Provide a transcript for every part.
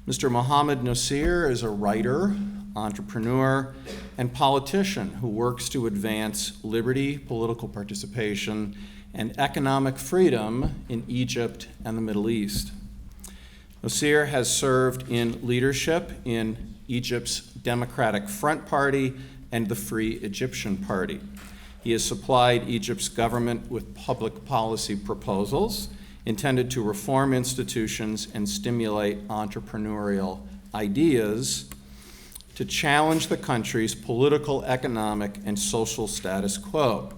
Mr. Mohammed Nosseir is a writer, entrepreneur, and politician who works to advance liberty, political participation, and economic freedom in Egypt and the Middle East. Nosseir has served in leadership in Egypt's Democratic Front Party and the Free Egyptian Party. He has supplied Egypt's government with public policy proposals intended to reform institutions and stimulate entrepreneurial ideas to challenge the country's political, economic, and social status quo.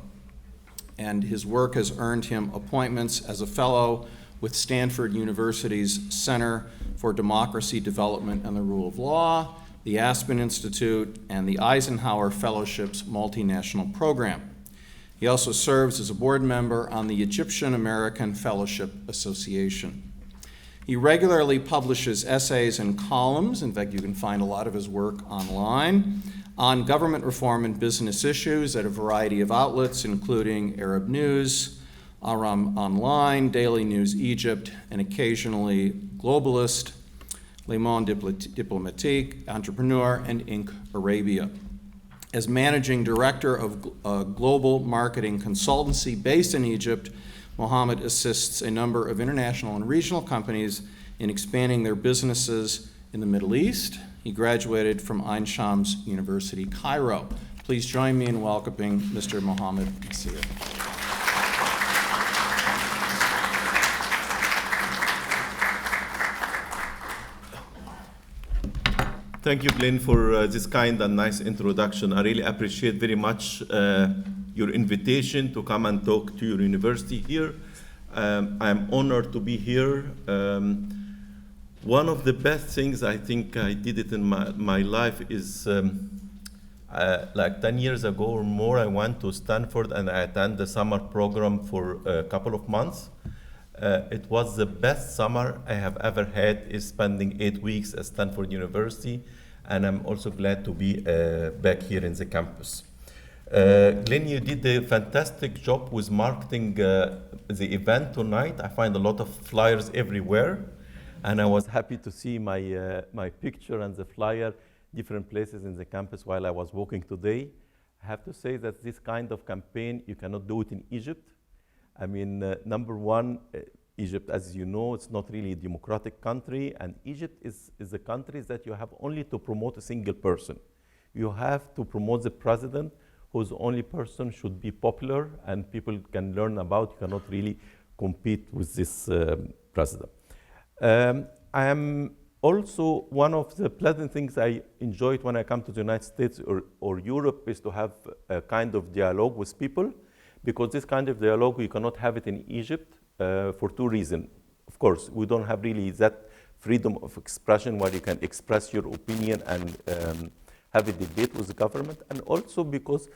And his work has earned him appointments as a fellow with Stanford University's Center for Democracy Development and the Rule of Law, the Aspen Institute, and the Eisenhower Fellowship's multinational program. He also serves as a board member on the Egyptian American Fellowship Association. He regularly publishes essays and columns, in fact you can find a lot of his work online, on government reform and business issues at a variety of outlets, including Arab News, Aram Online, Daily News Egypt, and occasionally Globalist, Le Monde Diplomatique, Entrepreneur, and Inc. Arabia. As managing director of Global Marketing Consultancy based in Egypt, Mohammed assists a number of international and regional companies in expanding their businesses in the Middle East. He graduated from Ain Shams University, Cairo. Please join me in welcoming Mr. Mohammed Nosseir. Thank you, Glenn, for this kind and nice introduction. I really appreciate very much your invitation to come and talk to your university here. I'm honored to be here. One of the best things I think I did it in my life is like 10 years ago or more, I went to Stanford and I attended the summer program for a couple of months. It was the best summer I have ever had, is spending 8 weeks at Stanford University, and I'm also glad to be back here in the campus. Glenn, you did a fantastic job with marketing the event tonight. I find a lot of flyers everywhere, and I was happy to see my picture and the flyer different places in the campus while I was walking today. I have to say that this kind of campaign, you cannot do it in Egypt. I mean, number one, Egypt, as you know, it's not really a democratic country, and Egypt is a country that you have only to promote a single person. You have to promote the president, whose only person should be popular and people can learn about. You cannot really compete with this president. I am also, one of the pleasant things I enjoyed when I come to the United States or Europe is to have a kind of dialogue with people, because this kind of dialogue, you cannot have it in Egypt for two reasons. Of course, we don't have really that freedom of expression where you can express your opinion and have a debate with the government, and also because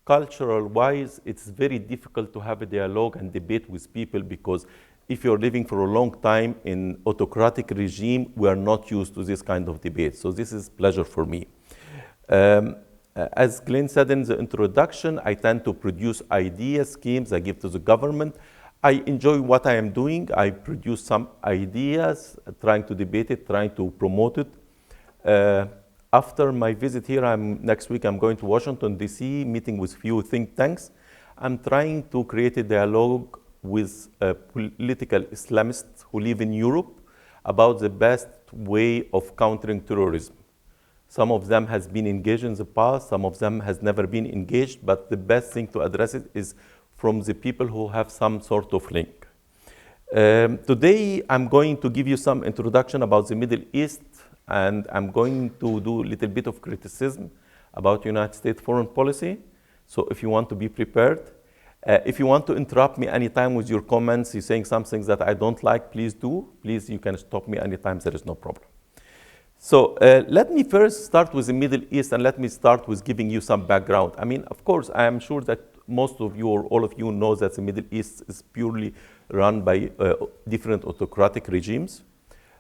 cultural-wise, it's very difficult to have a dialogue and debate with people, because if you're living for a long time in autocratic regime, we are not used to this kind of debate. So this is pleasure for me. As Glenn said in the introduction, I tend to produce ideas, schemes I give to the government. I enjoy what I am doing. I produce some ideas, trying to debate it, trying to promote it. After my visit here, next week I'm going to Washington, D.C., meeting with few think tanks. I'm trying to create a dialogue with political Islamists who live in Europe about the best way of countering terrorism. Some of them has been engaged in the past, some of them has never been engaged, but the best thing to address it is from the people who have some sort of link. Today, I'm going to give you some introduction about the Middle East, and I'm going to do a little bit of criticism about United States foreign policy. So if you want to be prepared, if you want to interrupt me anytime with your comments, you're saying some things that I don't like, please do. Please, you can stop me anytime, there is no problem. So let me first start with the Middle East, and let me start with giving you some background. I mean, of course, I am sure that most of you or all of you know that the Middle East is purely run by different autocratic regimes.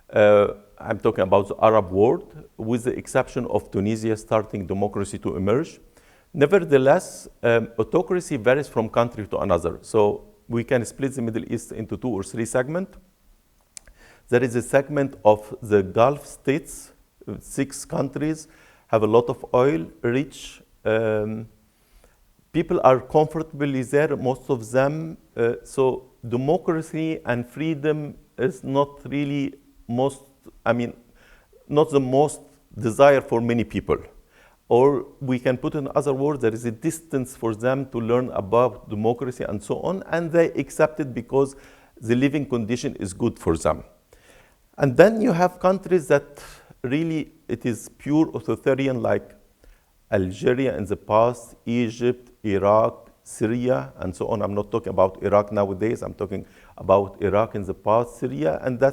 I'm talking about the Arab world, with the exception of Tunisia starting democracy to emerge. Nevertheless, autocracy varies from country to another. So we can split the Middle East into 2 or 3 segments. There is a segment of the Gulf states, 6 countries, have a lot of oil, rich. People are comfortably there, most of them. So democracy and freedom is not really not the most desire for many people. Or we can put in other words, there is a distance for them to learn about democracy and so on, and they accept it because the living condition is good for them. And then you have countries that really, it is pure authoritarian, like Algeria in the past, Egypt, Iraq, Syria, and so on. I'm not talking about Iraq nowadays, I'm talking about Iraq in the past, Syria, and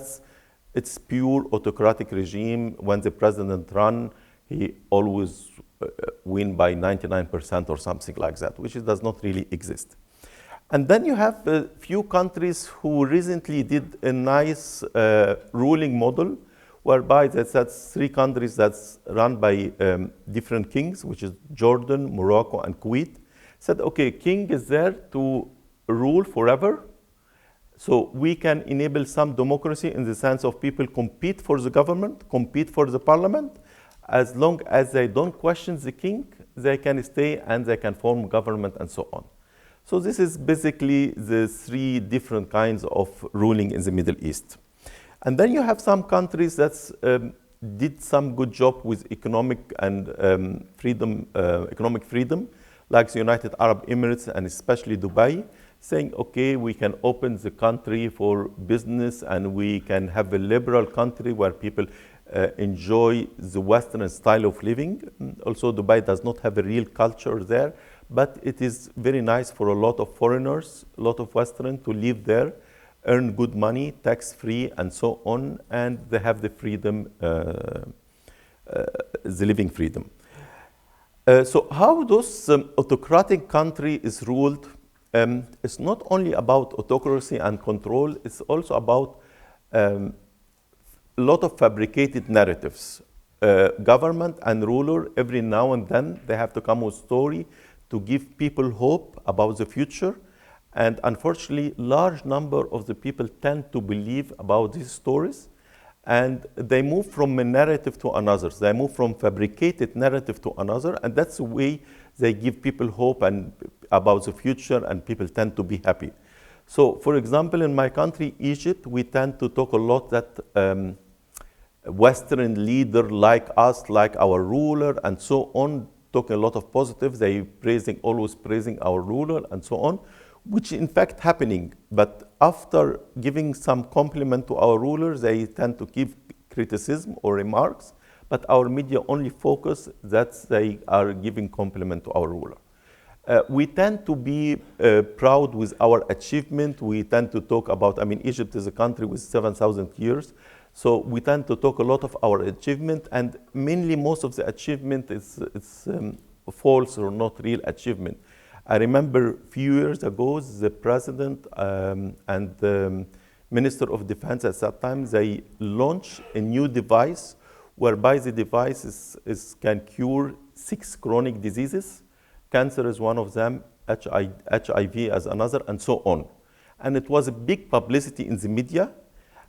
it's pure autocratic regime. When the president runs, he always win by 99% or something like that, which does not really exist. And then you have a few countries who recently did a nice ruling model, whereby that's 3 countries that's run by different kings, which is Jordan, Morocco, and Kuwait. Said, okay, king is there to rule forever, so we can enable some democracy in the sense of people compete for the government, compete for the parliament. As long as they don't question the king, they can stay and they can form government and so on. So this is basically the 3 different kinds of ruling in the Middle East. And then you have some countries that did some good job with economic and economic freedom, like the United Arab Emirates and especially Dubai, saying, okay, we can open the country for business and we can have a liberal country where people enjoy the Western style of living. Also, Dubai does not have a real culture there, but it is very nice for a lot of foreigners, a lot of Western to live there, earn good money, tax-free, and so on, and they have the freedom, the living freedom. So how those autocratic country is ruled, it's not only about autocracy and control, it's also about a lot of fabricated narratives. Government and ruler, every now and then, they have to come with story to give people hope about the future. And unfortunately, large number of the people tend to believe about these stories, and they move from a narrative to another. They move from fabricated narrative to another, and that's the way they give people hope and about the future, and people tend to be happy. So, for example, in my country, Egypt, we tend to talk a lot that Western leader like us, like our ruler, and so on, talking a lot of positives. They always praising our ruler, and so on, which in fact happening. But after giving some compliment to our rulers, they tend to give criticism or remarks, but our media only focus that they are giving compliment to our ruler. We tend to be proud with our achievement. We tend to talk about, Egypt is a country with 7,000 years, so we tend to talk a lot of our achievement, and mainly most of the achievement is false or not real achievement. I remember a few years ago, the president and the Minister of Defense at that time, they launched a new device whereby the device can cure 6 chronic diseases. Cancer is one of them, HIV as another, and so on. And it was a big publicity in the media.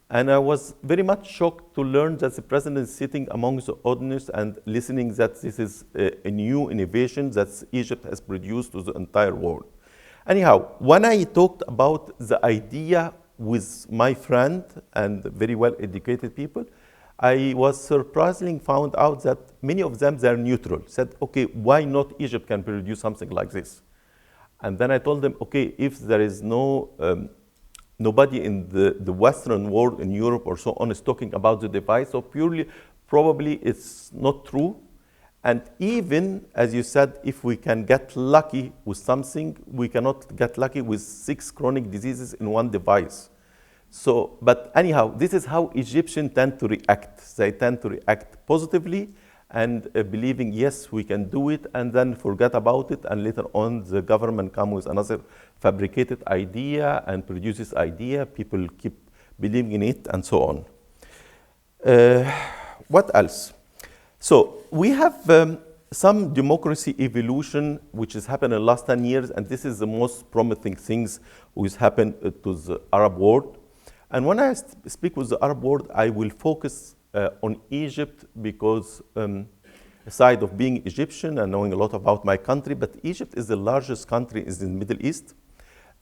And I was very much shocked to learn that the president is sitting among the audience and listening that this is a new innovation that Egypt has produced to the entire world. Anyhow, when I talked about the idea with my friend and very well-educated people, I was surprisingly found out that many of them, they're neutral. Said, okay, why not Egypt can produce something like this? And then I told them, okay, if there is nobody in the Western world, in Europe or so on, is talking about the device, so probably it's not true. And even, as you said, if we can get lucky with something, we cannot get lucky with 6 chronic diseases in one device. So, but anyhow, this is how Egyptians tend to react. They tend to react positively and believing, yes, we can do it, and then forget about it, and later on the government comes with another fabricated idea and produces idea, people keep believing in it, and so on. What else? So we have some democracy evolution which has happened in the last 10 years, and this is the most promising things which happened to the Arab world. And when I speak with the Arab world, I will focus on Egypt because aside of being Egyptian and knowing a lot about my country, but Egypt is the largest country in the Middle East.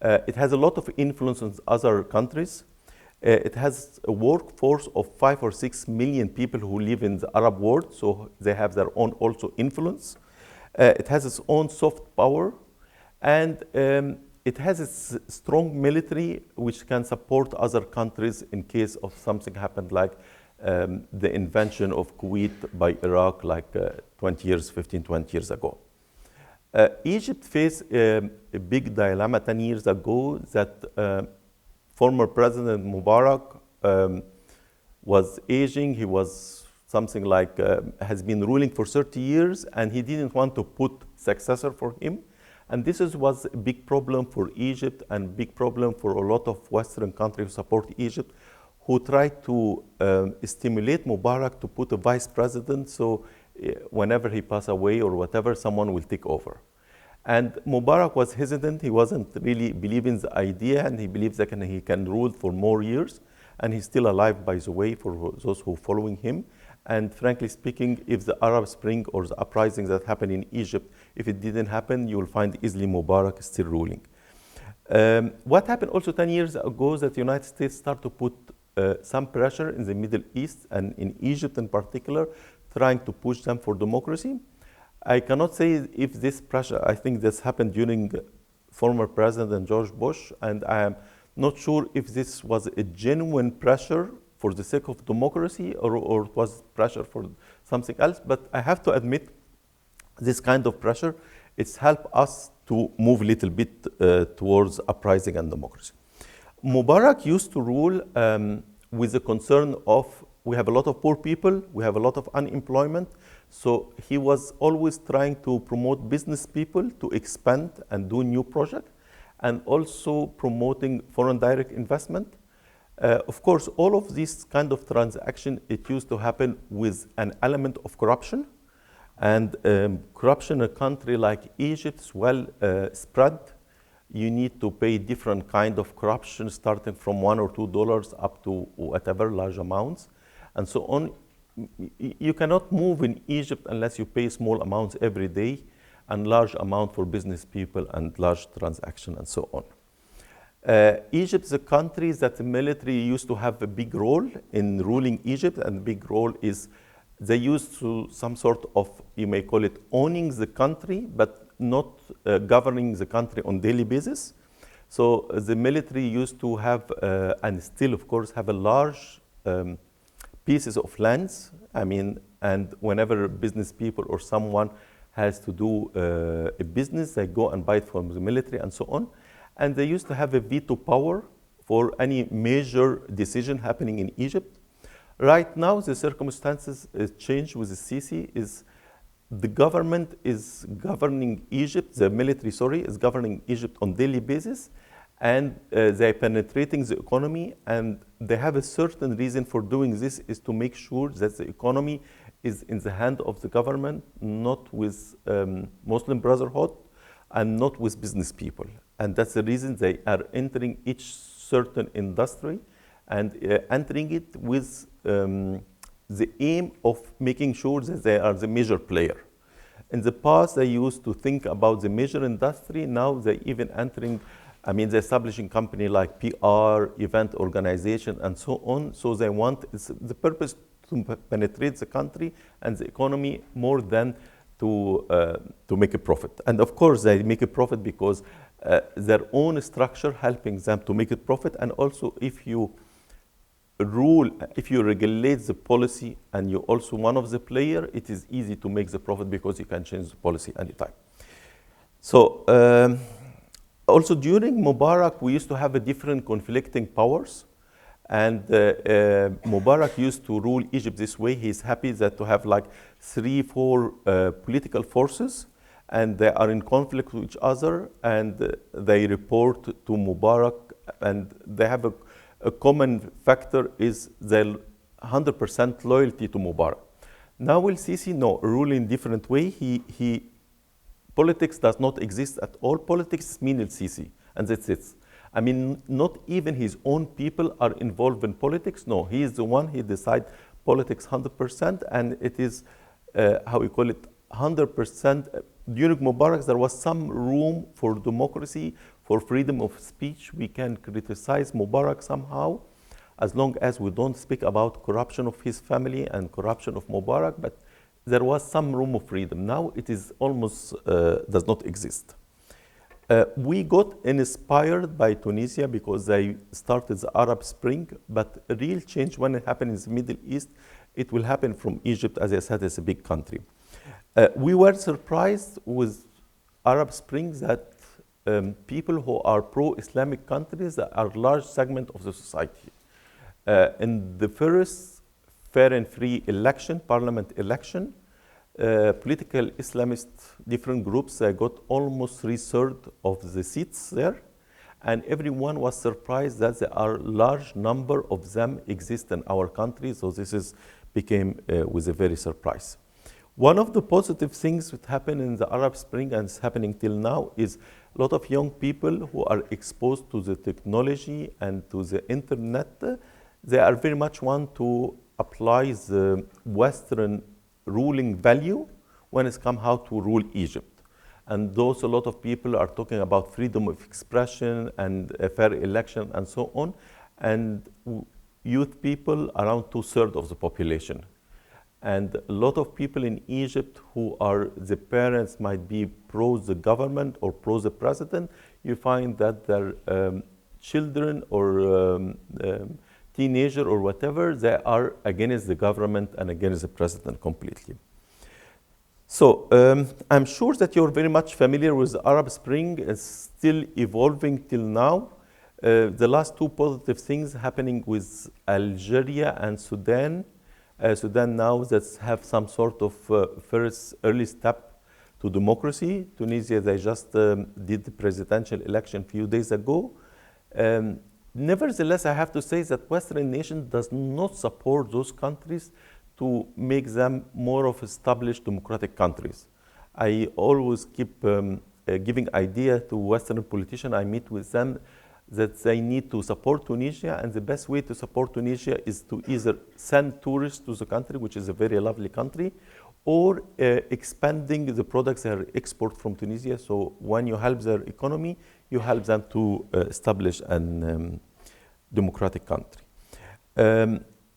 It has a lot of influence on other countries. It has a workforce of 5 or 6 million people who live in the Arab world, so they have their own also influence. It has its own soft power, and it has its strong military which can support other countries in case of something happened like the invention of Kuwait by Iraq like 20 years ago. Egypt faced a big dilemma 10 years ago that former President Mubarak was aging. He was something like, has been ruling for 30 years, and he didn't want to put successor for him. And this was a big problem for Egypt and big problem for a lot of Western countries who support Egypt, who tried to stimulate Mubarak to put a vice president, so whenever he passed away or whatever, someone will take over. And Mubarak was hesitant. He wasn't really believing the idea, and he believes that he can rule for more years. And he's still alive, by the way, for those who are following him. And frankly speaking, if the Arab Spring or the uprisings that happened in Egypt, if it didn't happen, you will find easily Mubarak still ruling. What happened also 10 years ago is that the United States started to put some pressure in the Middle East and in Egypt in particular, trying to push them for democracy. I cannot say if this pressure, I think this happened during former President George Bush, and I am not sure if this was a genuine pressure for the sake of democracy or it was pressure for something else, but I have to admit this kind of pressure, it's helped us to move a little bit towards uprising and democracy. Mubarak used to rule with the concern of we have a lot of poor people, we have a lot of unemployment, so he was always trying to promote business people to expand and do new projects, and also promoting foreign direct investment. Of course, all of these kind of transaction, it used to happen with an element of corruption, and corruption in a country like Egypt is well spread. You need to pay different kind of corruption, starting from $1 or $2 up to whatever large amounts, and so on. You cannot move in Egypt unless you pay small amounts every day and large amount for business people and large transaction and so on. Egypt is a country that the military used to have a big role in ruling Egypt, and the big role is they used to some sort of, you may call it, owning the country, but not governing the country on daily basis. So the military used to have, and still of course, have a large pieces of lands. I mean, and whenever business people or someone has to do a business, they go and buy it from the military and so on. And they used to have a veto power for any major decision happening in Egypt. Right now, the circumstances change with the Sisi. Is the government is governing Egypt, the military, sorry, is governing Egypt on daily basis, and they're penetrating the economy, and they have a certain reason for doing this is to make sure that the economy is in the hand of the government, not with Muslim Brotherhood, and not with business people. And that's the reason they are entering each certain industry and entering it with the aim of making sure that they are the major player. In the past, they used to think about the major industry. Now they're even entering, I mean, they're establishing company like PR, event organization, and so on. So they want, it's the purpose to penetrate the country and the economy more than to make a profit. And of course, they make a profit because their own structure helping them to make a profit. And also, if you rule, if you regulate the policy and you're also one of the players, it is easy to make the profit because you can change the policy anytime. So also during Mubarak, we used to have a different conflicting powers. And Mubarak used to rule Egypt this way. He's happy that to have like 3-4 political forces, and they are in conflict with each other, and they report to Mubarak, and they have a common factor is their 100% loyalty to Mubarak. Now we'll Sisi, no, rule in different way. Politics does not exist at all. Politics means Sisi, and that's it. I mean, not even his own people are involved in politics. No, he is the one, he decides politics 100%, and it is, how we call it, 100%. During Mubarak, there was some room for democracy, for freedom of speech. We can criticize Mubarak somehow, as long as we don't speak about corruption of his family and corruption of Mubarak, but there was some room of freedom. Now it is almost does not exist. We got inspired by Tunisia because they started the Arab Spring, but a real change when it happened in the Middle East, it will happen from Egypt. As I said, it's a big country. We were surprised with Arab Spring that people who are pro-Islamic countries are a large segment of the society. In the first fair and free election, parliament election, political Islamist different groups got almost 3/3 of the seats there, and everyone was surprised that there are large number of them exist in our country. So this became with a very surprise. One of the positive things that happened in the Arab Spring and is happening till now is a lot of young people who are exposed to the technology and to the internet. They are very much want to apply the Western ruling value when it's come how to rule Egypt. And those a lot of people are talking about freedom of expression and a fair election and so on. And youth people around 2/3 of the population. And a lot of people in Egypt who are, the parents might be pro the government or pro the president, you find that their children or teenager or whatever, they are against the government and against the president completely. So I'm sure that you're very much familiar with the Arab Spring. It's still evolving till now. The last two positive things happening with Algeria and Sudan. Sudan now that have some sort of first early step to democracy. Tunisia, they just did the presidential election a few days ago. Nevertheless, I have to say that Western nation does not support those countries to make them more of established democratic countries. I always keep giving idea to Western politicians I meet with them that they need to support Tunisia, and the best way to support Tunisia is to either send tourists to the country, which is a very lovely country, or expanding the products they export from Tunisia. So when you help their economy, you help them to establish a democratic country.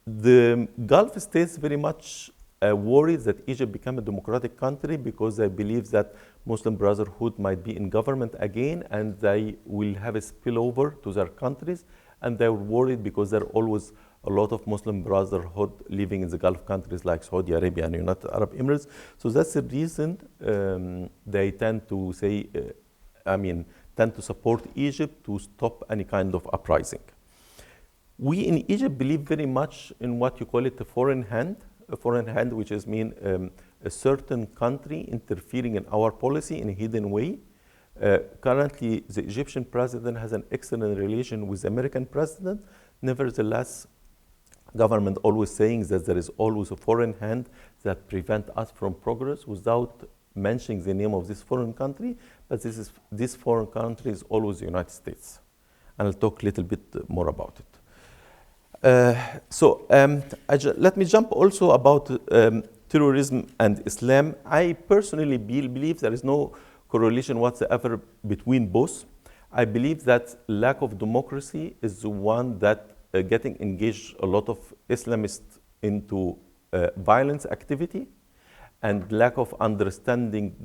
The Gulf states very much worried that Egypt become a democratic country because they believe that Muslim Brotherhood might be in government again and they will have a spillover to their countries. And they're worried because there are always a lot of Muslim Brotherhood living in the Gulf countries like Saudi Arabia and United Arab Emirates. So that's the reason they tend to say, tend to support Egypt to stop any kind of uprising. We in Egypt believe very much in what you call it a foreign hand which is a certain country interfering in our policy in a hidden way. Currently, the Egyptian president has an excellent relation with the American president. Nevertheless, government always saying that there is always a foreign hand that prevents us from progress without mentioning the name of this foreign country, but this foreign country is always the United States. And I'll talk a little bit more about it. Let me jump also about terrorism and Islam. I personally believe there is no correlation whatsoever between both. I believe that lack of democracy is the one that getting engaged a lot of Islamists into violence activity, and lack of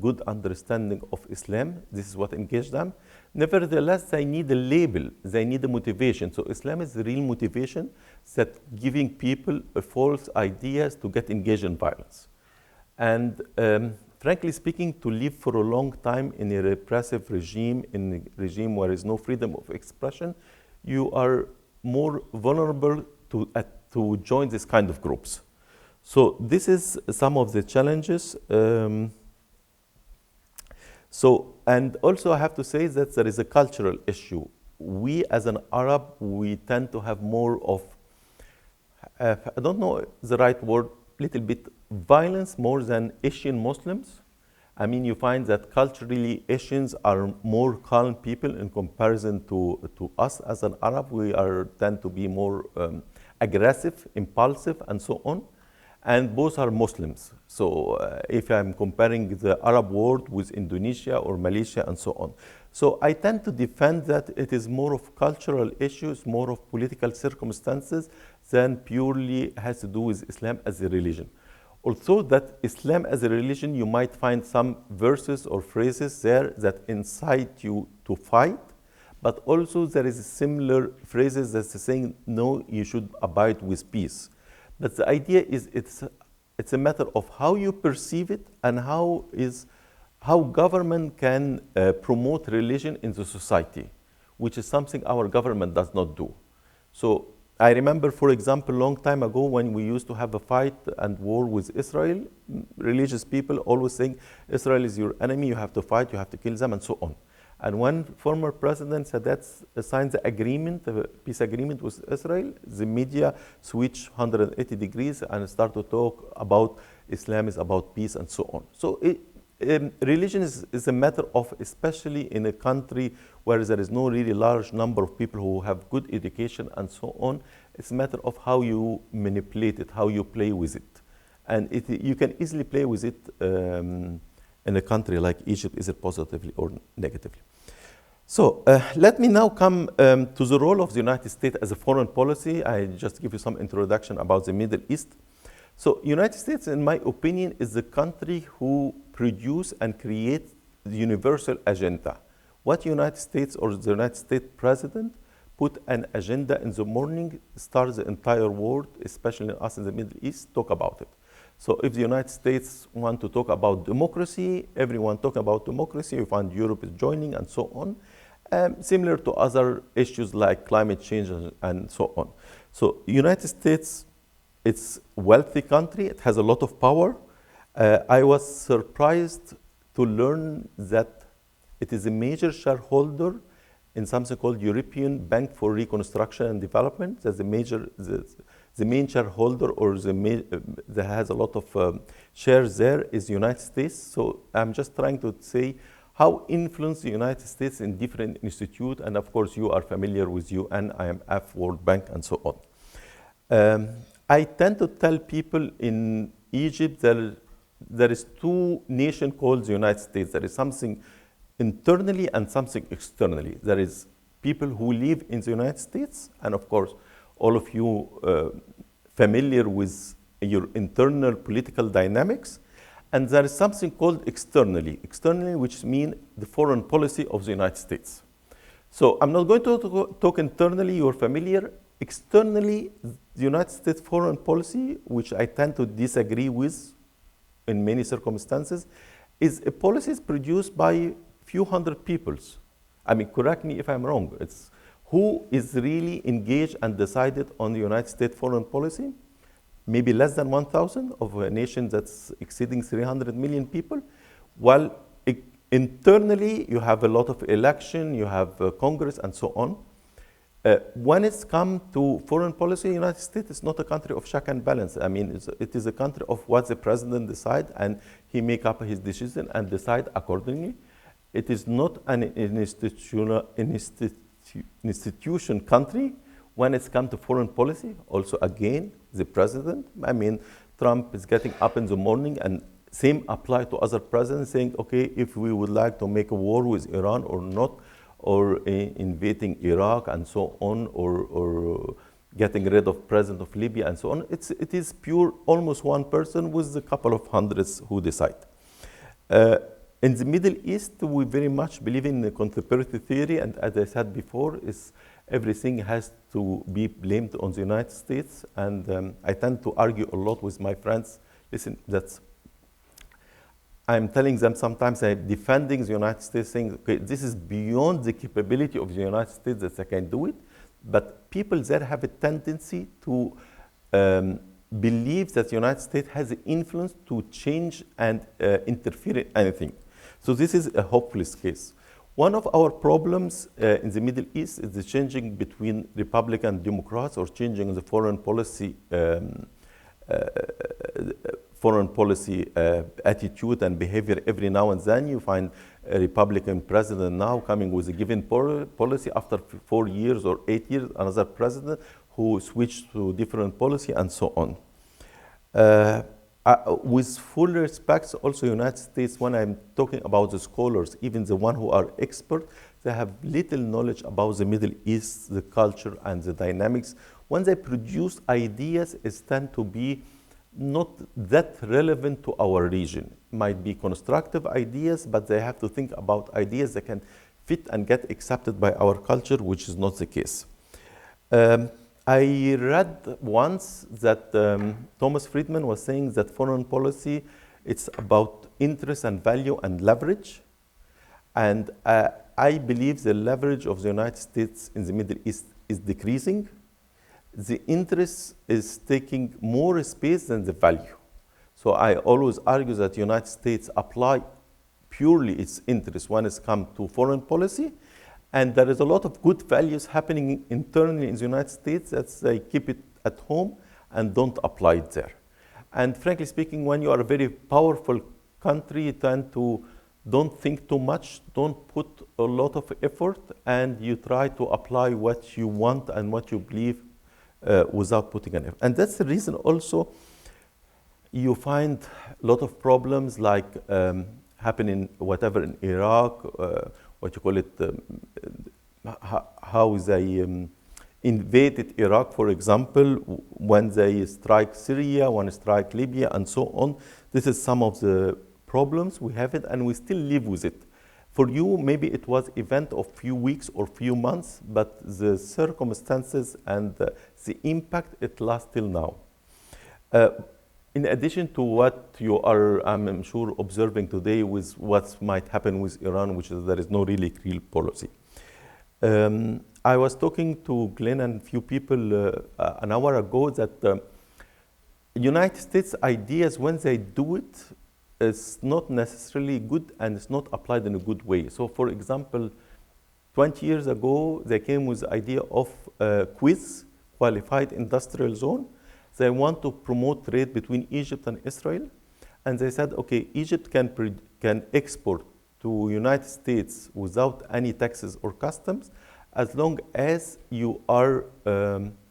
good understanding of Islam. This is what engaged them. Nevertheless, they need a label, they need a motivation. So Islam is the real motivation that giving people false ideas to get engaged in violence. And frankly speaking, to live for a long time in a repressive regime, in a regime where there is no freedom of expression, you are more vulnerable to join this kind of groups. So this is some of the challenges. And also I have to say that there is a cultural issue. We as an Arab, we tend to have more of, I don't know the right word, little bit violence more than Asian Muslims. I mean, you find that culturally Asians are more calm people in comparison to us as an Arab. We tend to be more aggressive, impulsive, and so on. And both are Muslims. So if I'm comparing the Arab world with Indonesia or Malaysia and so on. So I tend to defend that it is more of cultural issues, more of political circumstances than purely has to do with Islam as a religion. Also that Islam as a religion, you might find some verses or phrases there that incite you to fight, but also there is similar phrases that's saying, no, you should abide with peace. But the idea is it's a matter of how you perceive it and how government can promote religion in the society, which is something our government does not do. So I remember, for example, a long time ago when we used to have a fight and war with Israel, religious people always saying, Israel is your enemy, you have to fight, you have to kill them, and so on. And when former president said that's signed the agreement, the peace agreement with Israel, the media switched 180 degrees and start to talk about Islam is about peace and so on. So religion is a matter of, especially in a country where there is no really large number of people who have good education and so on, it's a matter of how you manipulate it, how you play with it. And you can easily play with it in a country like Egypt, either positively or negatively. So let me now come to the role of the United States as a foreign policy. I just give you some introduction about the Middle East. So United States, in my opinion, is the country who produce and create the universal agenda. What United States or the United States president put an agenda in the morning, starts the entire world, especially us in the Middle East, talk about it. So if the United States want to talk about democracy, everyone talk about democracy, you find Europe is joining and so on. Similar to other issues like climate change and so on. So United States, it's a wealthy country, it has a lot of power. I was surprised to learn that it is a major shareholder in something called European Bank for Reconstruction and Development. That's the main shareholder or that has a lot of shares there is the United States. So I'm just trying to say how influence the United States in different institutes, and of course you are familiar with UN, IMF, World Bank, and so on. I tend to tell people in Egypt that there is two nations called the United States. There is something internally and something externally. There is people who live in the United States, and of course, all of you familiar with your internal political dynamics. And there is something called externally, which means the foreign policy of the United States. So I'm not going to talk internally, you're familiar. Externally, the United States foreign policy, which I tend to disagree with in many circumstances, is a policy produced by few hundred peoples. I mean, correct me if I'm wrong. It's who is really engaged and decided on the United States foreign policy? Maybe less than 1,000 of a nation that's exceeding 300 million people. While internally, you have a lot of election, you have Congress and so on. When it's come to foreign policy, the United States is not a country of check and balance. I mean, it is a country of what the president decides, and he make up his decision and decide accordingly. It is not an institution country when it's come to foreign policy. Also, again, the president, I mean, Trump is getting up in the morning, and same apply to other presidents saying, okay, if we would like to make a war with Iran or not, or invading Iraq and so on, or getting rid of president of Libya and so on. It is pure, almost one person with a couple of hundreds who decide. In the Middle East, we very much believe in the conspiracy theory, and as I said before, everything has to be blamed on the United States. And I tend to argue a lot with my friends. Listen, I'm telling them sometimes I'm defending the United States, saying, okay, this is beyond the capability of the United States that I can do it. But people there have a tendency to believe that the United States has the influence to change and interfere in anything. So this is a hopeless case. One of our problems in the Middle East is the changing between Republican and Democrats, or changing the foreign policy foreign policy attitude and behavior. Every now and then you find a Republican president now coming with a given policy. After 4 years or 8 years, another president who switched to different policy and so on. With full respect, also United States, when I'm talking about the scholars, even the one who are expert, they have little knowledge about the Middle East, the culture and the dynamics. When they produce ideas, it tend to be not that relevant to our region. Might be constructive ideas, but they have to think about ideas that can fit and get accepted by our culture, which is not the case. I read once that Thomas Friedman was saying that foreign policy, it's about interest and value and leverage. And I believe the leverage of the United States in the Middle East is decreasing. The interest is taking more space than the value. So I always argue that the United States apply purely its interest when it's come to foreign policy. And there is a lot of good values happening internally in the United States that they keep it at home and don't apply it there. And frankly speaking, when you are a very powerful country, you tend to don't think too much, don't put a lot of effort, and you try to apply what you want and what you believe without putting an effort. And that's the reason also you find a lot of problems like happening whatever in Iraq, what you call it, how they invaded Iraq, for example, when they strike Syria, when they strike Libya, and so on. This is some of the problems we have it, and we still live with it. For you, maybe it was event of few weeks or few months, but the circumstances and the impact, it lasts till now. In addition to what you are, I'm sure, observing today with what might happen with Iran, which is there is no really real policy. I was talking to Glenn and a few people an hour ago that United States ideas, when they do it, is not necessarily good and it's not applied in a good way. So for example, 20 years ago, they came with the idea of QUIZ, Qualified Industrial Zone. They want to promote trade between Egypt and Israel. And they said, okay, Egypt can export to United States without any taxes or customs, as long as you are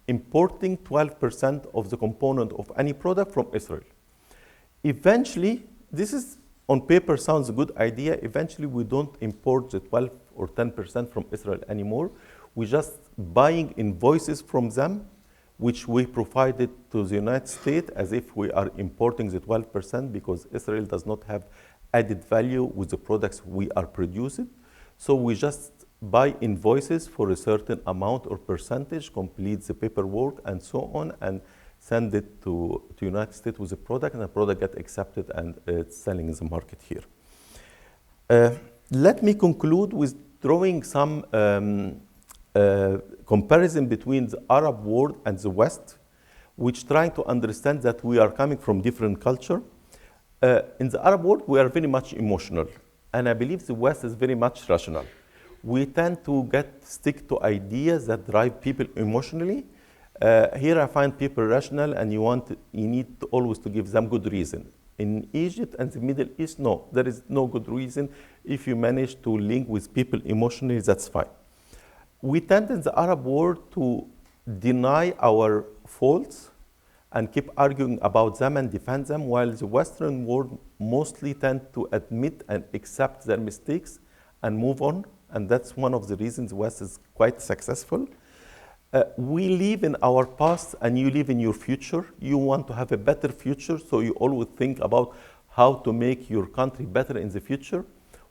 importing 12% of the component of any product from Israel. Eventually, this is on paper sounds a good idea. Eventually, we don't import the 12 or 10% from Israel anymore. We're just buying invoices from them, which we provided to the United States as if we are importing the 12% because Israel does not have added value with the products we are producing. So we just buy invoices for a certain amount or percentage, complete the paperwork and so on, and send it to United States with a product, and the product gets accepted and it's selling in the market here. Let me conclude with drawing some comparison between the Arab world and the West, which trying to understand that we are coming from different culture. In the Arab world, we are very much emotional, and I believe the West is very much rational. We tend to stick to ideas that drive people emotionally. Here I find people rational, and you need to always to give them good reason. In Egypt and the Middle East, no, there is no good reason. If you manage to link with people emotionally, that's fine. We tend in the Arab world to deny our faults and keep arguing about them and defend them, while the Western world mostly tend to admit and accept their mistakes and move on. And that's one of the reasons the West is quite successful. We live in our past and you live in your future. You want to have a better future, so you always think about how to make your country better in the future.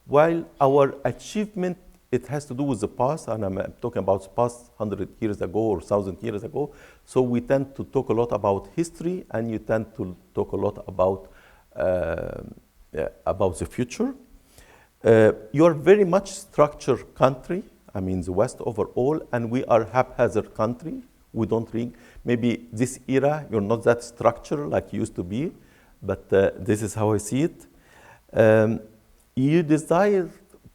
While our achievement, it has to do with the past, and I'm talking about the past 100 years ago or 1,000 years ago. So we tend to talk a lot about history, and you tend to talk a lot about the future. You're very much structured country. I mean, the West overall, and we are haphazard country. We don't think, maybe this era, you're not that structured like you used to be, but this is how I see it. You desire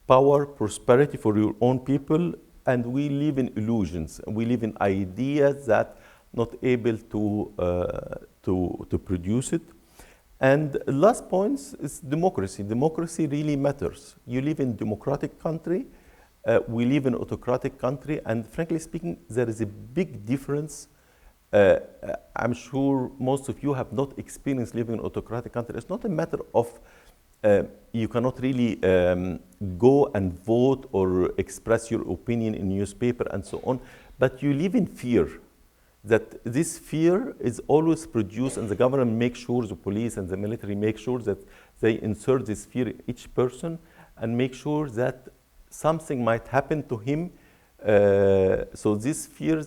power, prosperity for your own people, and we live in illusions. We live in ideas that not able to produce it. And last point is democracy. Democracy really matters. You live in democratic country, we live in autocratic country, and frankly speaking, there is a big difference. I'm sure most of you have not experienced living in autocratic country. It's not a matter of you cannot really go and vote or express your opinion in newspaper and so on, but you live in fear. That this fear is always produced, and the government makes sure, the police and the military make sure that they insert this fear in each person and make sure that something might happen to him. So this fear,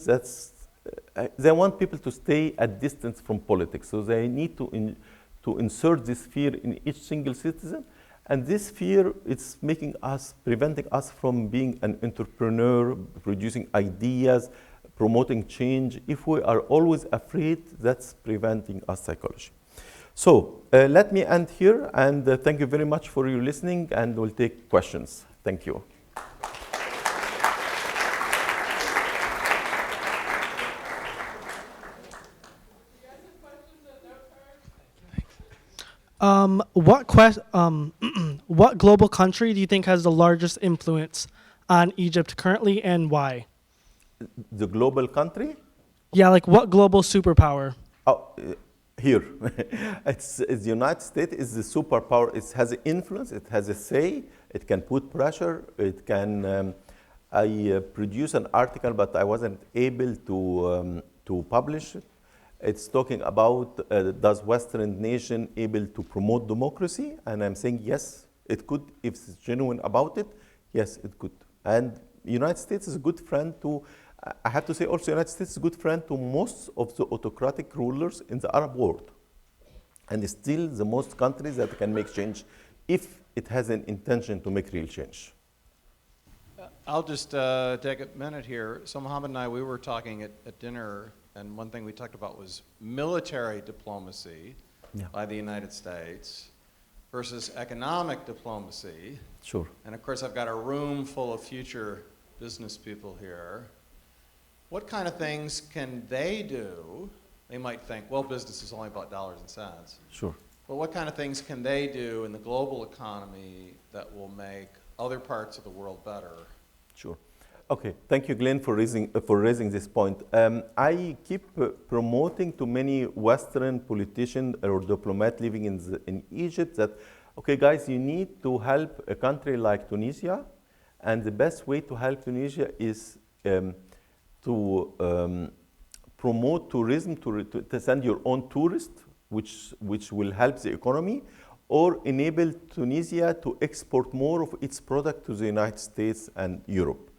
they want people to stay at distance from politics. So they need to insert this fear in each single citizen. And this fear, it's preventing us from being an entrepreneur, producing ideas, promoting change. If we are always afraid, that's preventing us psychology. So let me end here, and thank you very much for your listening, and we'll take questions. Thank you. What global country do you think has the largest influence on Egypt currently, and why? The global country? Yeah, like what global superpower? Oh, here. It's the United States is the superpower. It has influence, it has a say, it can put pressure, it can, I produced an article, but I wasn't able to publish it. It's talking about does Western nation able to promote democracy? And I'm saying yes, it could. If it's genuine about it, yes, it could. And United States is a good friend to, I have to say also United States is a good friend to most of the autocratic rulers in the Arab world. And it's still the most countries that can make change if it has an intention to make real change. I'll just take a minute here. So Mohammed and I, we were talking at dinner, and one thing we talked about was military diplomacy by the United States versus economic diplomacy. Sure. And of course, I've got a room full of future business people here. What kind of things can they do? They might think, well, business is only about dollars and cents. Sure. But what kind of things can they do in the global economy that will make other parts of the world better? Sure. Okay, thank you, Glenn, for raising this point. I keep promoting to many Western politicians or diplomats living in Egypt that, okay, guys, you need to help a country like Tunisia, and the best way to help Tunisia is to promote tourism, to send your own tourists, which will help the economy, or enable Tunisia to export more of its product to the United States and Europe.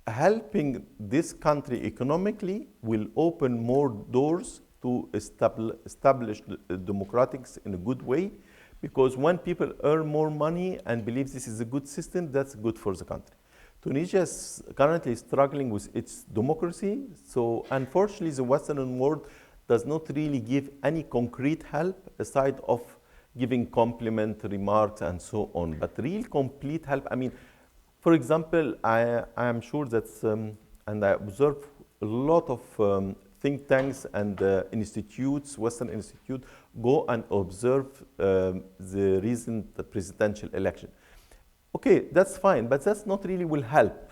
Helping this country economically will open more doors to establish democratics in a good way, because when people earn more money and believe this is a good system, that's good for the country. Tunisia is currently struggling with its democracy, so unfortunately the Western world does not really give any concrete help aside of giving compliment remarks and so on, but real complete help, I mean, for example, I am sure that, and I observe a lot of think tanks and institutes, Western institutes, go and observe the recent presidential election. Okay, that's fine, but that's not really will help.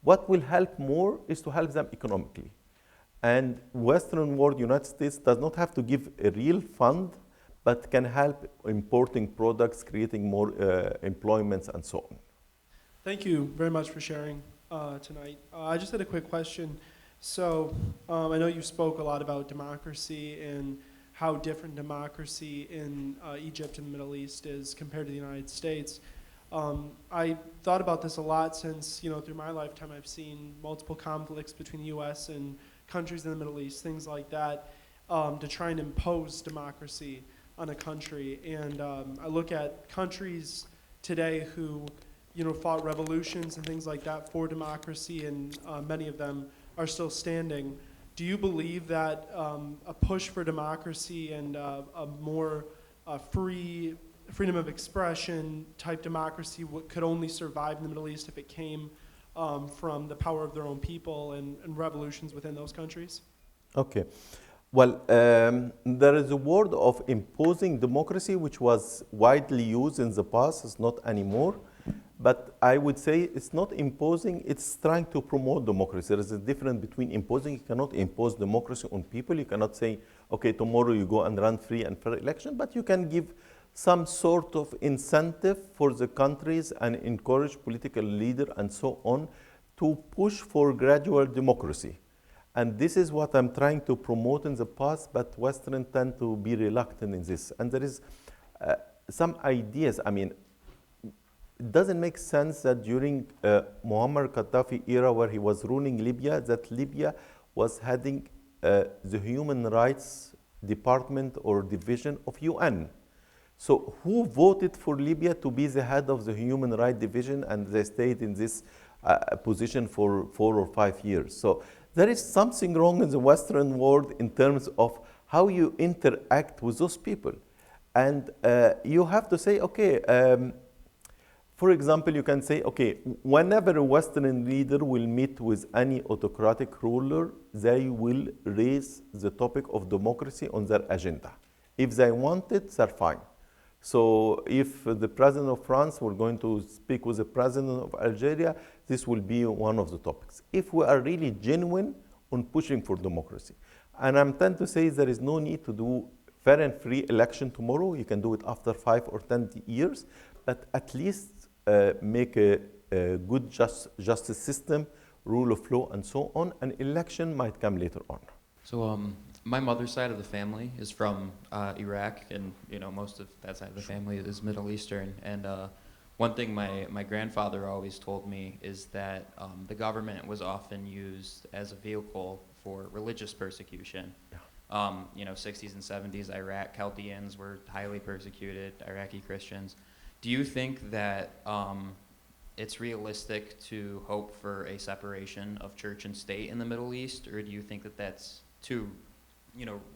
What will help more is to help them economically. And Western world, United States, does not have to give a real fund, but can help importing products, creating more employments and so on. Thank you very much for sharing tonight. I just had a quick question. So I know you spoke a lot about democracy and how different democracy in Egypt and the Middle East is compared to the United States. I thought about this a lot since, through my lifetime, I've seen multiple conflicts between the U.S. and countries in the Middle East, things like that, to try and impose democracy on a country. And I look at countries today who fought revolutions and things like that for democracy, and many of them are still standing. Do you believe that a push for democracy and a more freedom of expression type democracy could only survive in the Middle East if it came from the power of their own people and revolutions within those countries? Okay. Well, there is a word of imposing democracy, which was widely used in the past. It's not anymore. But I would say it's not imposing, it's trying to promote democracy. There is a difference between imposing. You cannot impose democracy on people. You cannot say, okay, tomorrow you go and run free and fair election, but you can give some sort of incentive for the countries and encourage political leaders and so on to push for gradual democracy. And this is what I'm trying to promote in the past, but Western tend to be reluctant in this. And there is some ideas. I mean, it doesn't make sense that during Muammar Gaddafi era, where he was ruling Libya, that Libya was heading the human rights department or division of UN. So who voted for Libya to be the head of the human rights division, and they stayed in this position for 4 or 5 years? So there is something wrong in the Western world in terms of how you interact with those people. And you have to say, okay, for example, you can say, okay, whenever a Western leader will meet with any autocratic ruler, they will raise the topic of democracy on their agenda. If they want it, they're fine. So if the president of France were going to speak with the president of Algeria, this will be one of the topics. If we are really genuine on pushing for democracy. And I'm tend to say there is no need to do fair and free election tomorrow. You can do it after 5 or 10 years, but at least make a good justice system, rule of law, and so on. An election might come later on. So my mother's side of the family is from Iraq, and most of that side of the family is Middle Eastern. And one thing my grandfather always told me is that the government was often used as a vehicle for religious persecution. Yeah. 60s and 70s, Iraq, Chaldeans were highly persecuted, Iraqi Christians. Do you think that it's realistic to hope for a separation of church and state in the Middle East, or do you think that that's too,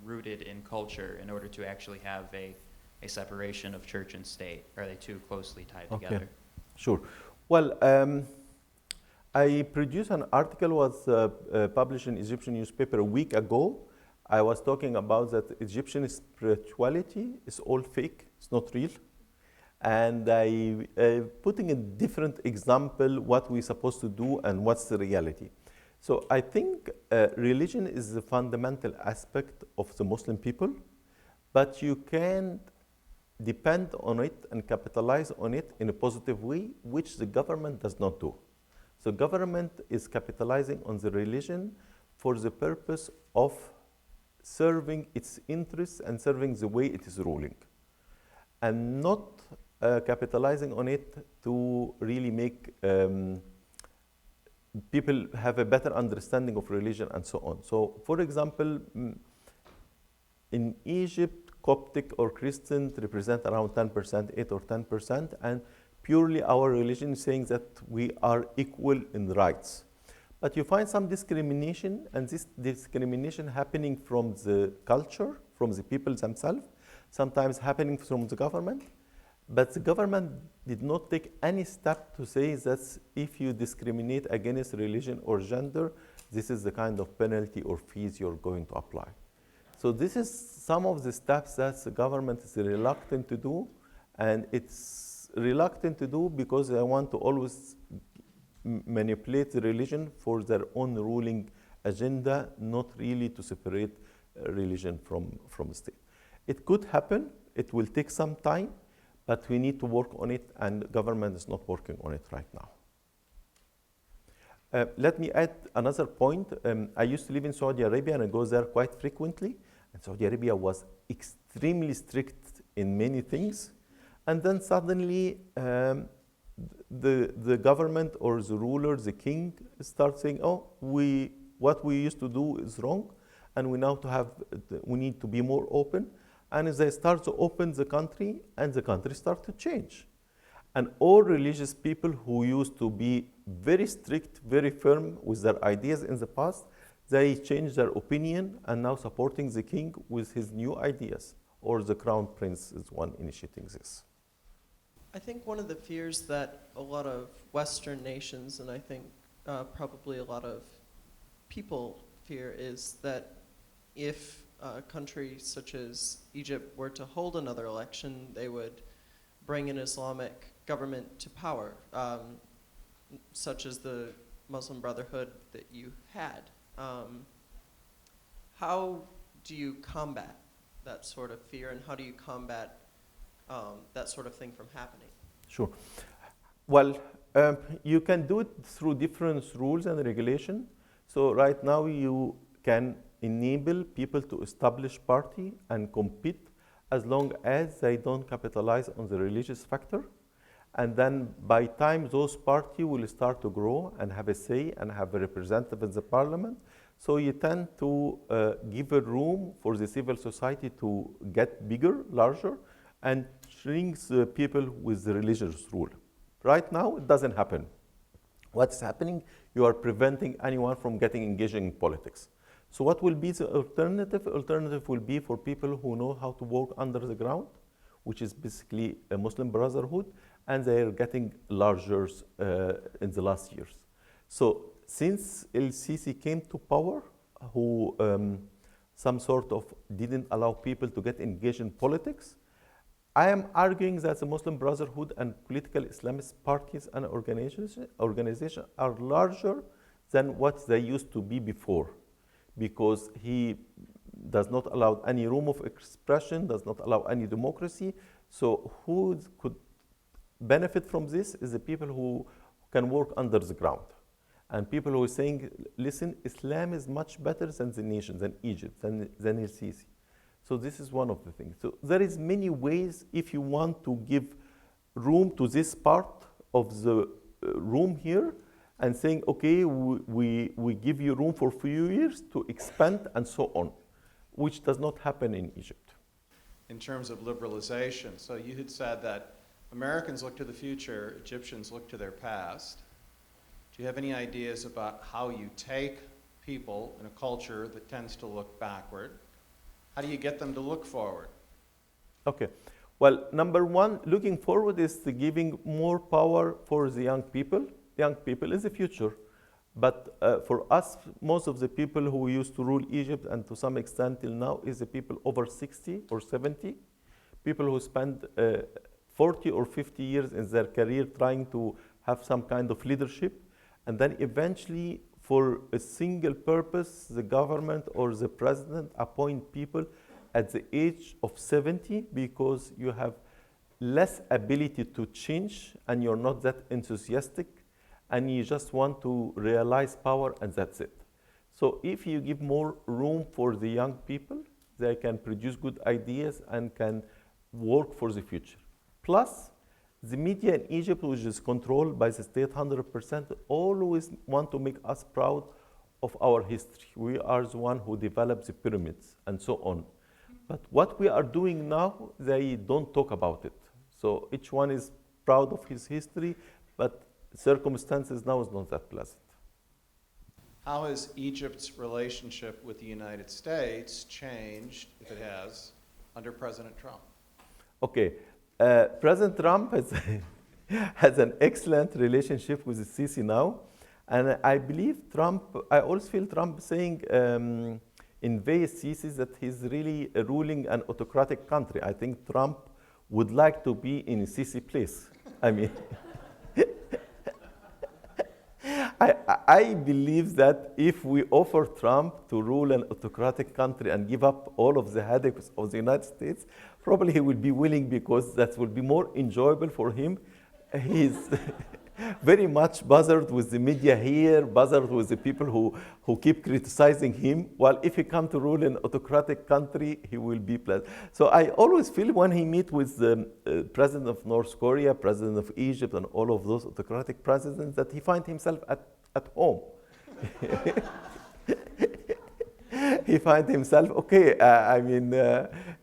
rooted in culture in order to actually have a separation of church and state? Are they too closely tied together? Sure. Well, I produced an article was published in Egyptian newspaper a week ago. I was talking about that Egyptian spirituality is all fake. It's not real. And I putting a different example what we're supposed to do and what's the reality. So I think religion is the fundamental aspect of the Muslim people, but you can depend on it and capitalize on it in a positive way, which the government does not do. So government is capitalizing on the religion for the purpose of serving its interests and serving the way it is ruling, and not capitalizing on it to really make people have a better understanding of religion and so on. So, for example, in Egypt, Coptic or Christian represent around 10%, 8 or 10%, and purely our religion is saying that we are equal in rights. But you find some discrimination, and this discrimination happening from the culture, from the people themselves, sometimes happening from the government. But the government did not take any step to say that if you discriminate against religion or gender, this is the kind of penalty or fees you're going to apply. So this is some of the steps that the government is reluctant to do, and it's reluctant to do because they want to always manipulate the religion for their own ruling agenda, not really to separate religion from the state. It could happen, it will take some time, but we need to work on it, and government is not working on it right now. Let me add another point. I used to live in Saudi Arabia, and I go there quite frequently. And Saudi Arabia was extremely strict in many things. And then suddenly, the government or the ruler, the king, starts saying, oh, what we used to do is wrong, and we need to be more open. And as they start to open the country, and the country starts to change. And all religious people who used to be very strict, very firm with their ideas in the past, they changed their opinion and now supporting the king with his new ideas, or the crown prince is one initiating this. I think one of the fears that a lot of Western nations, and I think probably a lot of people fear, is that if a country such as Egypt were to hold another election, they would bring an Islamic government to power, such as the Muslim Brotherhood that you had. How do you combat that sort of fear, and how do you combat that sort of thing from happening? Sure. Well, you can do it through different rules and regulation. So right now you can enable people to establish party and compete as long as they don't capitalize on the religious factor. And then by time those parties will start to grow and have a say and have a representative in the parliament. So you tend to give a room for the civil society to get bigger, larger, and shrinks the people with the religious rule. Right now, it doesn't happen. What's happening? You are preventing anyone from getting engaged in politics. So what will be the alternative? Alternative will be for people who know how to work under the ground, which is basically a Muslim Brotherhood, and they are getting larger in the last years. So since El-Sisi came to power, who some sort of didn't allow people to get engaged in politics, I am arguing that the Muslim Brotherhood and political Islamist parties and organizations are larger than what they used to be before, because he does not allow any room of expression, does not allow any democracy. So who could benefit from this is the people who can work under the ground. And people who are saying, listen, Islam is much better than the nation, than Egypt, than El-Sisi. So this is one of the things. So there is many ways if you want to give room to this part of the room here and saying, okay, we give you room for a few years to expand and so on, which does not happen in Egypt. In terms of liberalization, so you had said that Americans look to the future, Egyptians look to their past. Do you have any ideas about how you take people in a culture that tends to look backward? How do you get them to look forward? Okay. Well, number one, looking forward is the giving more power for the young people. Young people is the future. But for us, most of the people who used to rule Egypt, and to some extent till now, is the people over 60 or 70. People who spend 40 or 50 years in their career trying to have some kind of leadership. And then eventually, for a single purpose, the government or the president appoint people at the age of 70 because you have less ability to change and you're not that enthusiastic and you just want to realize power and that's it. So if you give more room for the young people, they can produce good ideas and can work for the future. Plus, the media in Egypt, which is controlled by the state 100%, always want to make us proud of our history. We are the one who developed the pyramids and so on. But what we are doing now, they don't talk about it. So each one is proud of his history, but circumstances now is not that pleasant. How has Egypt's relationship with the United States changed, if it has, under President Trump? Okay. President Trump has an excellent relationship with the Sisi now. And I believe Trump, I always feel Trump saying in various theses that he's really ruling an autocratic country. I think Trump would like to be in a Sisi place. I mean, I believe that if we offer Trump to rule an autocratic country and give up all of the headaches of the United States, probably he will be willing because that will be more enjoyable for him. He's very much bothered with the media here, bothered with the people who keep criticizing him, while if he come to rule an autocratic country, he will be pleasant. So I always feel when he meet with the president of North Korea, president of Egypt, and all of those autocratic presidents, that he find himself at home. He find himself, okay,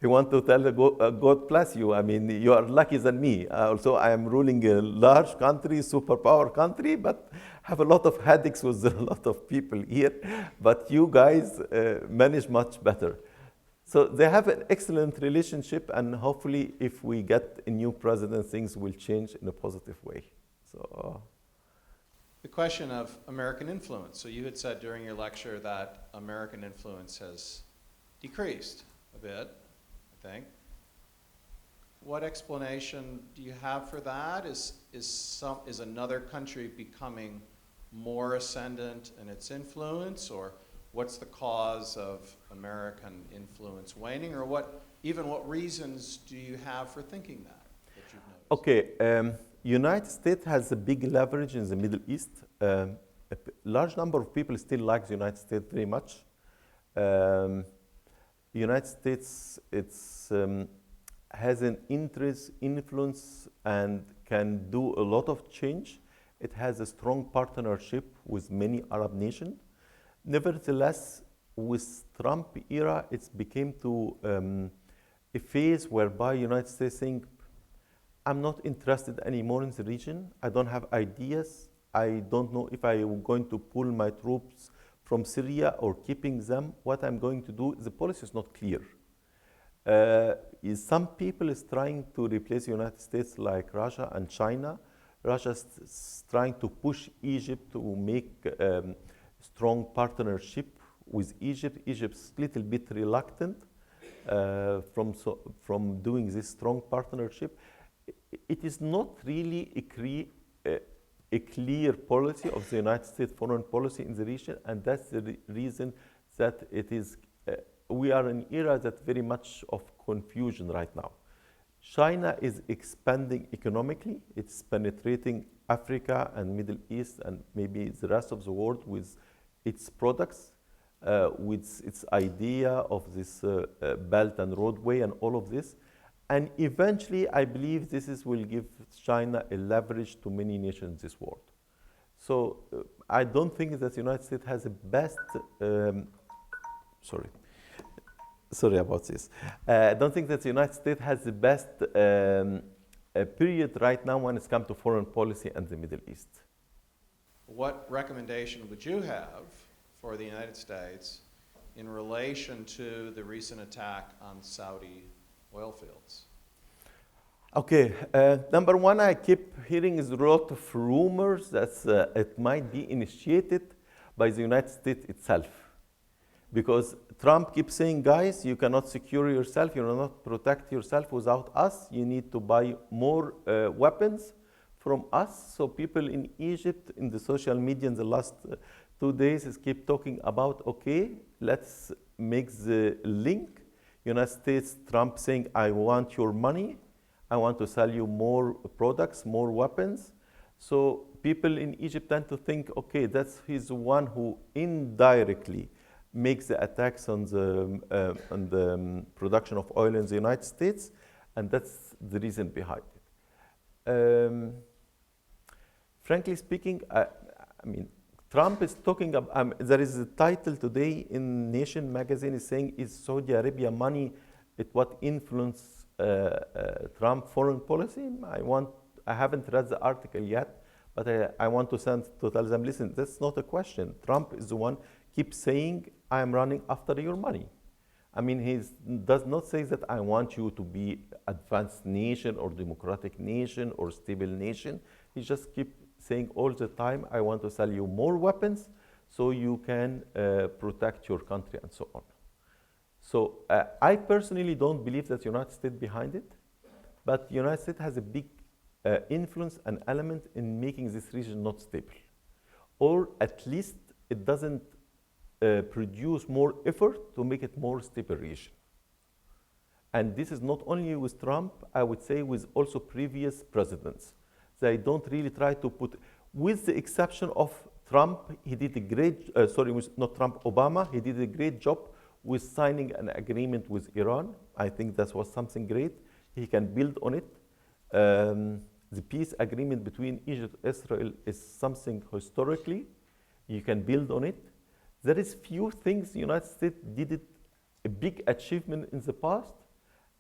he want to tell God bless you. I mean, you are lucky than me. Also, I am ruling a large country, superpower country, but have a lot of headaches with a lot of people here. But you guys manage much better. So they have an excellent relationship, and hopefully if we get a new president, things will change in a positive way. So. The question of American influence. So you had said during your lecture that American influence has decreased a bit, I think. What explanation do you have for that? Is another country becoming more ascendant in its influence, or what's the cause of American influence waning, or what reasons do you have for thinking that you've noticed? Okay, United States has a big leverage in the Middle East. A large number of people still like the United States very much. United States, has an interest, influence, and can do a lot of change. It has a strong partnership with many Arab nations. Nevertheless, with Trump era, it became to a phase whereby United States saying, I'm not interested anymore in the region. I don't have ideas. I don't know if I am going to pull my troops from Syria or keeping them. What I'm going to do, the policy is not clear. Some people is trying to replace the United States like Russia and China. Russia is trying to push Egypt to make strong partnership with Egypt. Egypt's a little bit reluctant from doing this strong partnership. It is not really a clear policy of the United States foreign policy in the region, and that's the reason that it is. We are in an era that's very much of confusion right now. China is expanding economically. It's penetrating Africa and Middle East and maybe the rest of the world with its products, with its idea of this Belt and Roadway and all of this. And eventually, I believe this will give China a leverage to many nations in this world. So I don't think that the United States has the best, sorry about this. I don't think that the United States has the best period right now when it comes to foreign policy and the Middle East. What recommendation would you have for the United States in relation to the recent attack on Saudi oil fields? Okay, number one, I keep hearing is a lot of rumors that it might be initiated by the United States itself. Because Trump keeps saying, guys, you cannot secure yourself, you cannot protect yourself without us. You need to buy more weapons from us. So people in Egypt, in the social media in the last 2 days, keep talking about, okay, let's make the link. United States, Trump saying, I want your money. I want to sell you more products, more weapons. So people in Egypt tend to think, okay, that's he's the one who indirectly makes the attacks on the production of oil in the United States, and that's the reason behind it. Frankly speaking, I mean, Trump is talking about, there is a title today in Nation magazine is saying, is Saudi Arabia money what influence Trump foreign policy? I haven't read the article yet, but I want to tell them, listen, that's not a question. Trump is the one keeps saying, I am running after your money. I mean, he does not say that I want you to be advanced nation or democratic nation or stable nation. He just keeps saying all the time, I want to sell you more weapons so you can protect your country and so on. So I personally don't believe that the United States behind it, but the United States has a big influence and element in making this region not stable. Or at least it doesn't produce more effort to make it more stable region. And this is not only with Trump, I would say with also previous presidents. They don't really try to put, with the exception of Trump, he did a great, not Trump, Obama, he did a great job with signing an agreement with Iran. I think that was something great. He can build on it. The peace agreement between Egypt and Israel is something historically. You can build on it. There is few things the United States did it a big achievement in the past,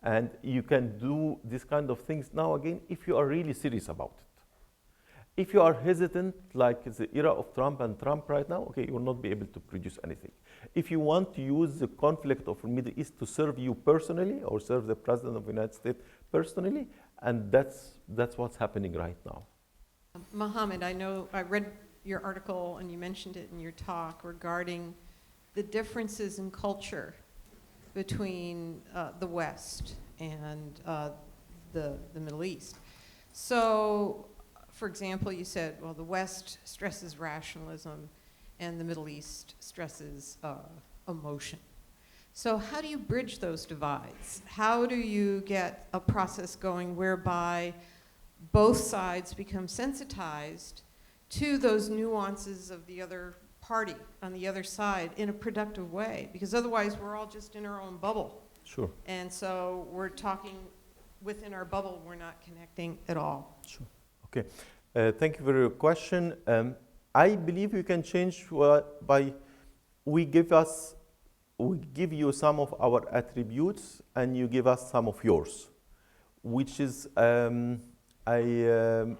and you can do this kind of things now again if you are really serious about it. If you are hesitant, like the era of Trump and Trump right now, okay, you will not be able to produce anything. If you want to use the conflict of the Middle East to serve you personally or serve the President of the United States personally, and that's what's happening right now. Mohammed, I know I read your article and you mentioned it in your talk regarding the differences in culture between the West and the Middle East. So, for example, you said, well, the West stresses rationalism and the Middle East stresses emotion. So how do you bridge those divides? How do you get a process going whereby both sides become sensitized to those nuances of the other party on the other side in a productive way? Because otherwise we're all just in our own bubble. Sure. And so we're talking within our bubble, we're not connecting at all. Sure. Okay. Thank you for your question. I believe you can change by we give you some of our attributes and you give us some of yours, which is I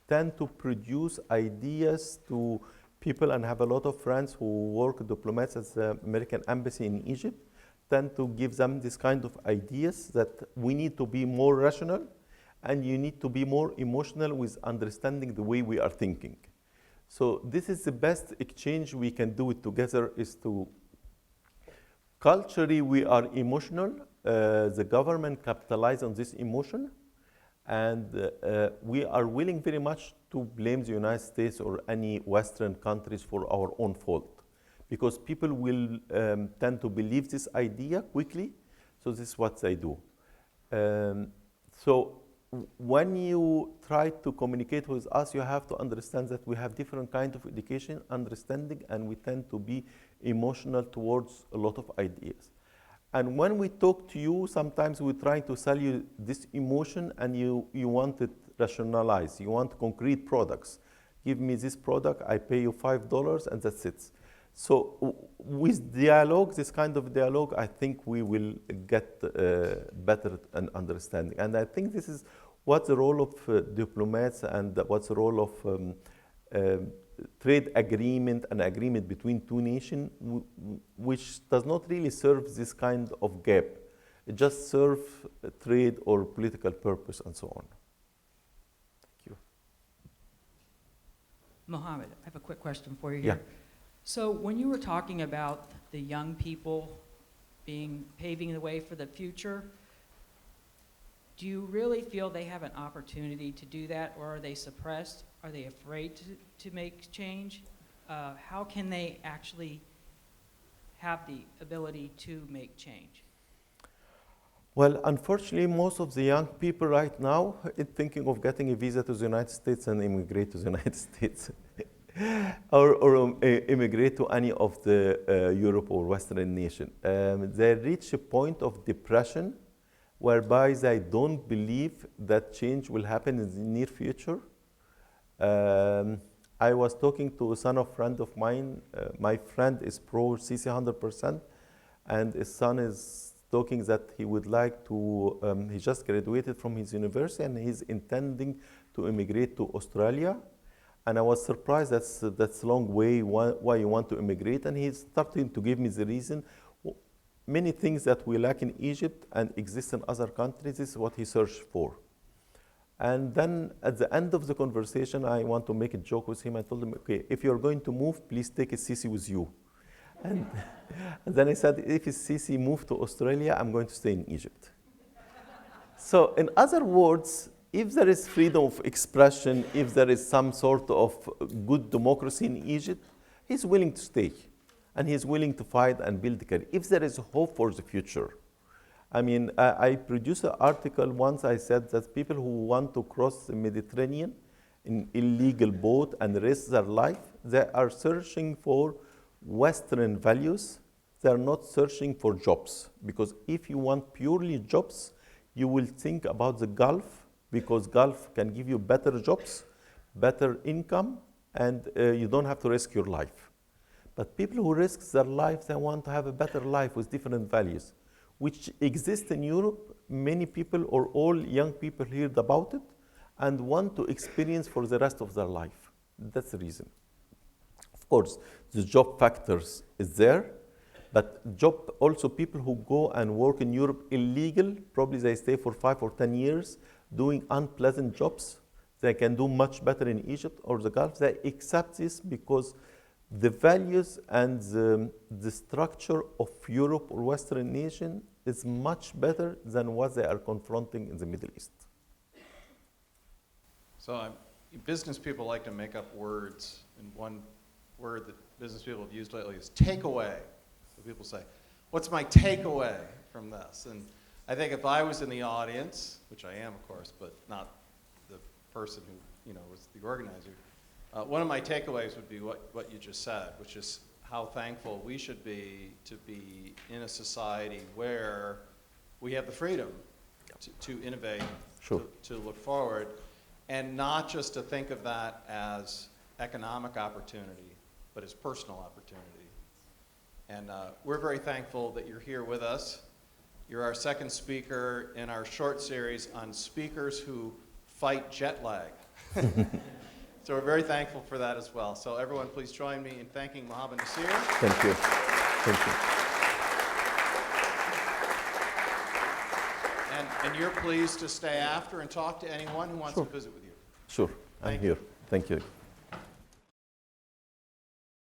tend to produce ideas to people and have a lot of friends who work diplomats at the American Embassy in Egypt, tend to give them this kind of ideas that we need to be more rational and you need to be more emotional with understanding the way we are thinking. So this is the best exchange we can do it together is to, culturally we are emotional, the government capitalize on this emotion, and we are willing very much to blame the United States or any Western countries for our own fault, because people will tend to believe this idea quickly, so this is what they do. So when you try to communicate with us, you have to understand that we have different kind of education, understanding, and we tend to be emotional towards a lot of ideas. And when we talk to you, sometimes we try to sell you this emotion and you want it rationalized. You want concrete products. Give me this product, I pay you $5 and that's it. So with dialogue, this kind of dialogue, I think we will get better an understanding. And I think this is what's the role of diplomats and what's the role of trade agreement and agreement between two nations, which does not really serve this kind of gap. It just serves trade or political purpose and so on. Thank you. Mohammed, I have a quick question for you Yeah. here. So when you were talking about the young people paving the way for the future, do you really feel they have an opportunity to do that, or are they suppressed? Are they afraid to make change? How can they actually have the ability to make change? Well, unfortunately, most of the young people right now are thinking of getting a visa to the United States and immigrate to the United States. or immigrate to any of the Europe or Western nation. They reach a point of depression whereby they don't believe that change will happen in the near future. I was talking to a son of a friend of mine. My friend is pro-Sisi 100%, and his son is talking that he would like to, he just graduated from his university and he's intending to immigrate to Australia. And I was surprised that's a long way why you want to immigrate. And he's starting to give me the reason. Many things that we lack in Egypt and exist in other countries is what he searched for. And then at the end of the conversation, I want to make a joke with him. I told him, okay, if you're going to move, please take a Sisi with you. And then I said, if a Sisi move to Australia, I'm going to stay in Egypt. So in other words, if there is freedom of expression, if there is some sort of good democracy in Egypt, he's willing to stay. And he's willing to fight and build a career. If there is hope for the future. I mean, I produced an article once. I said that people who want to cross the Mediterranean in illegal boat and risk their life, they are searching for Western values. They are not searching for jobs. Because if you want purely jobs, you will think about the Gulf, because Gulf can give you better jobs, better income, and you don't have to risk your life. But people who risk their life, they want to have a better life with different values, which exist in Europe. Many people or all young people heard about it and want to experience for the rest of their life. That's the reason. Of course, the job factors is there, but job also people who go and work in Europe illegal, probably they stay for 5 or 10 years doing unpleasant jobs. They can do much better in Egypt or the Gulf. They accept this because the values and the structure of Europe or Western nation is much better than what they are confronting in the Middle East. So business people like to make up words, and one word that business people have used lately is takeaway. So people say, what's my takeaway from this? And I think if I was in the audience, which I am, of course, but not the person who was the organizer, one of my takeaways would be what you just said, which is how thankful we should be to be in a society where we have the freedom to innovate, Sure. to look forward, and not just to think of that as economic opportunity, but as personal opportunity. And we're very thankful that you're here with us. You're our second speaker in our short series on speakers who fight jet lag. So we're very thankful for that as well. So everyone, please join me in thanking Mohammed Nosseir. Thank you. Thank you. And you're pleased to stay after and talk to anyone who wants Sure. to visit with you. Sure, I'm Thank you. here. Thank you.